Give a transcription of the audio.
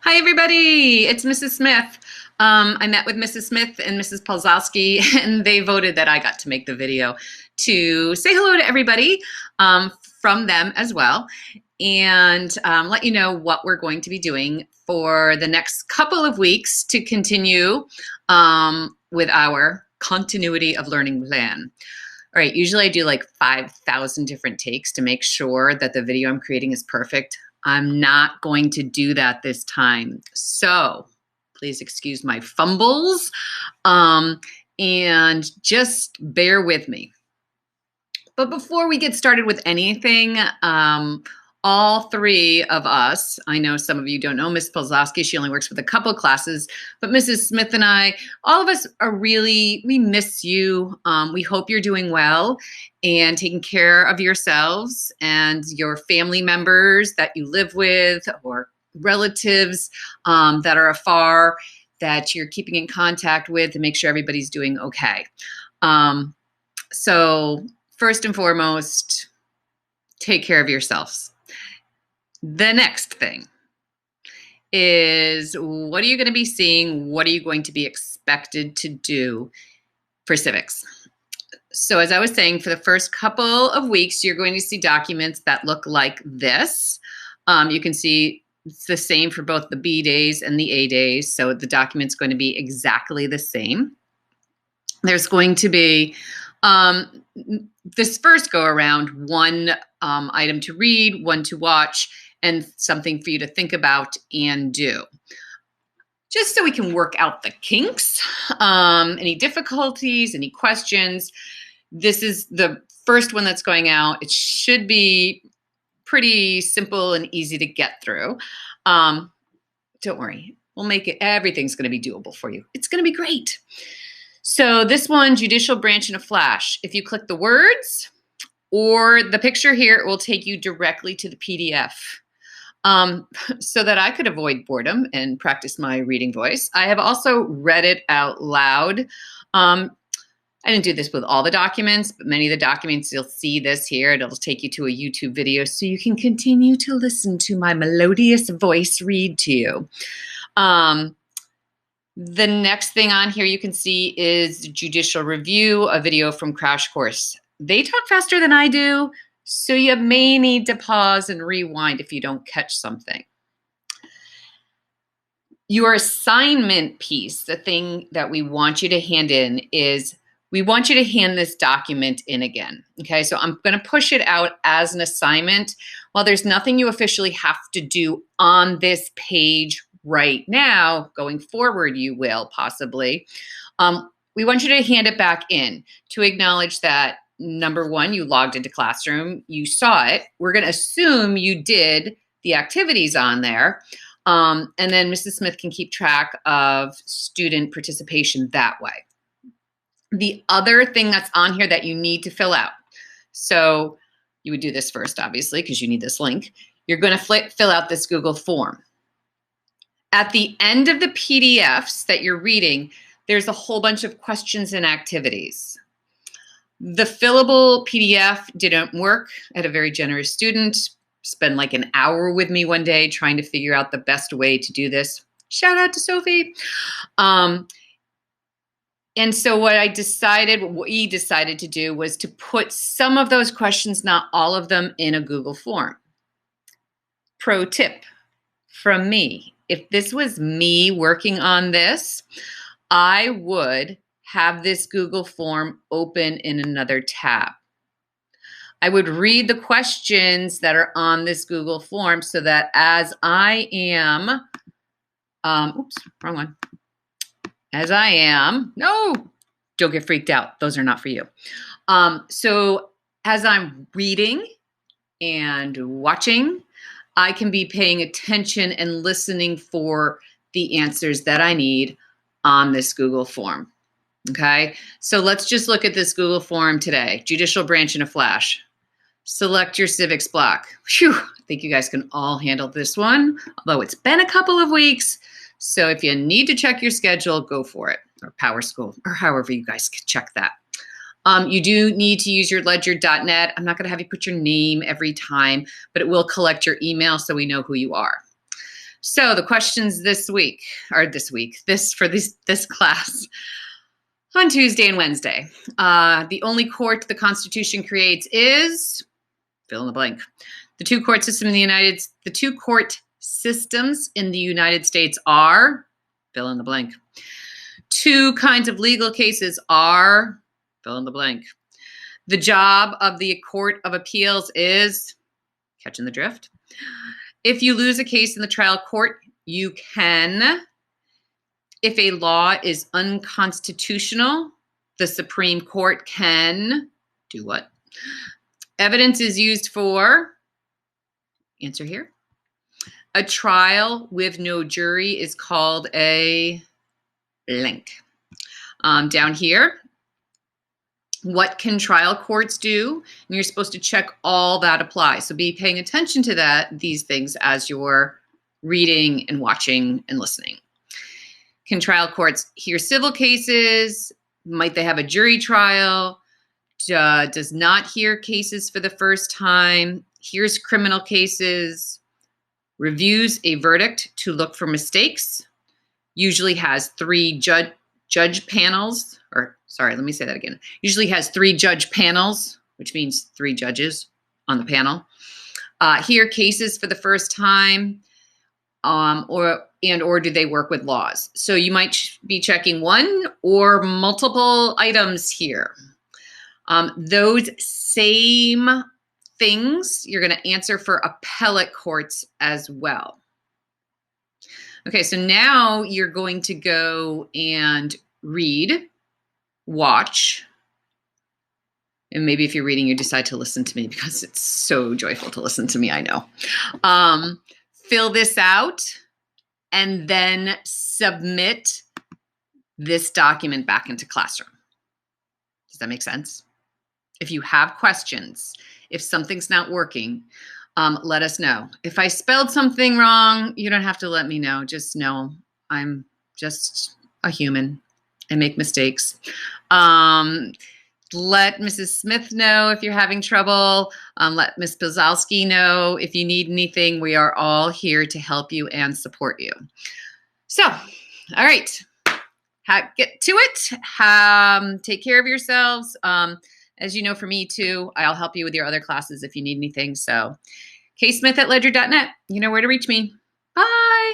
Hi, everybody. It's Mrs. Smith. I met with Mrs. Smith and Mrs. Polzowski, and they voted that I got to make the video to say hello to everybody from them as well, and let you know what we're going to be doing for the next couple of weeks to continue with our continuity of learning plan. All right, usually I do like 5,000 different takes to make sure that the video I'm creating is perfect. I'm not going to do that this time. So please excuse my fumbles and just bear with me. But before we get started with anything, all three of us, I know some of you don't know Miss Polzowski, she only works with a couple classes, but Mrs. Smith and I, all of us are really, we miss you. We hope you're doing well and taking care of yourselves and your family members that you live with or relatives that are afar that you're keeping in contact with to make sure everybody's doing okay. So first and foremost, take care of yourselves. The next thing is, what are you going to be seeing? What are you going to be expected to do for civics? So as I was saying, for the first couple of weeks, you're going to see documents that look like this. You can see it's the same for both the B days and the A days. So the document's going to be exactly the same. There's going to be this first go around, one item to read, one to watch, and something for you to think about and do. Just so we can work out the kinks, any difficulties, any questions. This is the first one that's going out. It should be pretty simple and easy to get through. Don't worry, we'll make it, everything's going to be doable for you. It's going to be great. So this one, judicial branch in a flash. If you click the words or the picture here, it will take you directly to the PDF. So that I could avoid boredom and practice my reading voice. I have also read it out loud. I didn't do this with all the documents, but many of the documents, you'll see this here. It'll take you to a YouTube video so you can continue to listen to my melodious voice read to you. The next thing on here you can see is judicial review, a video from Crash Course. They talk faster than I do, so you may need to pause and rewind if you don't catch something. Your assignment piece, the thing that we want you to hand in is, we want you to hand this document in again. Okay, so I'm going to push it out as an assignment. While there's nothing you officially have to do on this page right now, going forward you will possibly. We want you to hand it back in to acknowledge that, number one, you logged into Classroom, you saw it. We're going to assume you did the activities on there. And then Mrs. Smith can keep track of student participation that way. The other thing that's on here that you need to fill out. So you would do this first, obviously, because you need this link. You're going to fill out this Google form. At the end of the PDFs that you're reading, there's a whole bunch of questions and activities. The fillable PDF didn't work. I had a very generous student spend like an hour with me one day trying to figure out the best way to do this. Shout out to Sophie. And so what we decided to do was to put some of those questions, not all of them, in a Google form. Pro tip from me. If this was me working on this, I would have this Google form open in another tab. I would read the questions that are on this Google form so that as I am, oops, wrong one. As I am, no, don't get freaked out. Those are not for you. So as I'm reading and watching, I can be paying attention and listening for the answers that I need on this Google form. Okay, so let's just look at this Google form today. Judicial branch in a flash. Select your civics block. Phew, I think you guys can all handle this one, although it's been a couple of weeks. So if you need to check your schedule, go for it, or Power School, or however you guys can check that. You do need to use your ledger.net. I'm not going to have you put your name every time, but it will collect your email so we know who you are. So the questions this class on Tuesday and Wednesday. The only court the Constitution creates is fill in the blank. The two court systems in the United States are fill in the blank. Two kinds of legal cases are fill in the blank. The job of the Court of Appeals is catching the drift. If you lose a case in the trial court, you can. If a law is unconstitutional, the Supreme Court can do what? Evidence is used for, answer here. A trial with no jury is called a blank. Down here, what can trial courts do? And you're supposed to check all that applies. So be paying attention to these things as you're reading and watching and listening. Can trial courts hear civil cases? Might they have a jury trial? Does not hear cases for the first time? Hears criminal cases? Reviews a verdict to look for mistakes? Usually has three judge panels, usually has three judge panels, which means three judges on the panel. Hear cases for the first time, or do they work with laws? So you might be checking one or multiple items here. Those same things you're going to answer for appellate courts as well. Okay, so now you're going to go and read, watch, and maybe if you're reading, you decide to listen to me because it's so joyful to listen to me, I know. Fill this out and then submit this document back into Classroom. Does that make sense? If you have questions, if something's not working, let us know. If I spelled something wrong, you don't have to let me know. Just know I'm just a human. I make mistakes. Let Mrs. Smith know if you're having trouble. Let Ms. Bizalski know if you need anything. We are all here to help you and support you. So, all right, get to it. Take care of yourselves. As you know, for me too, I'll help you with your other classes if you need anything. So, ksmith@ledger.net. You know where to reach me. Bye.